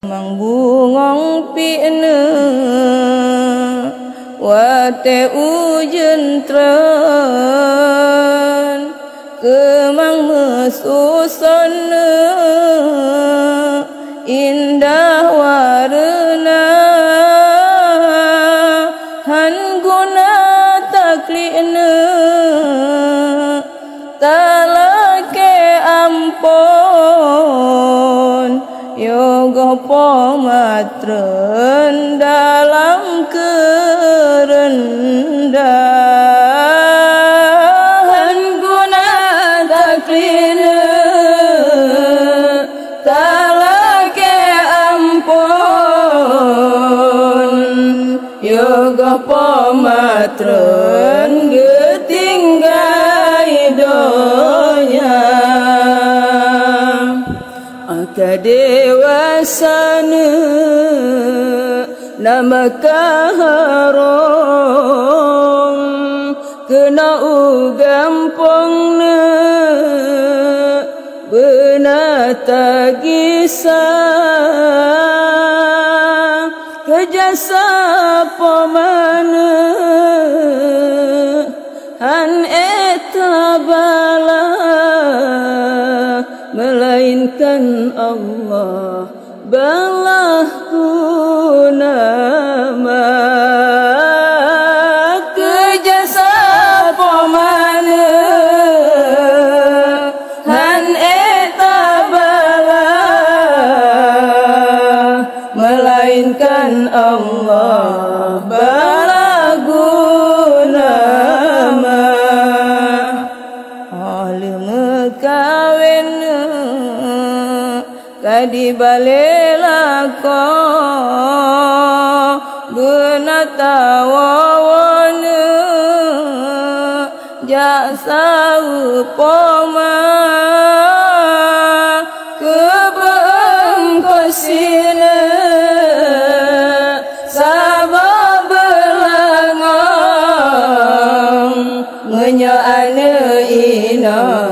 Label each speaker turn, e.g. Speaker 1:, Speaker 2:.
Speaker 1: Mangbungong pi'na wate ujentran kemang mesusona indah warna han guna taklina talake ampun yoga pomatren dalam kerendahan guna taklina talake ampun yoga pomatren getinggai donya kadewasana nama kaharom kena ugampongna benata gisah kejasa pomana han etabala melainkan Allah balahku nama kejasa pomana han etabala melainkan Allah balahku nama alim kawin kadi balela ko benata wawana jasa upama kebengkosina sabab belangang menyoana inam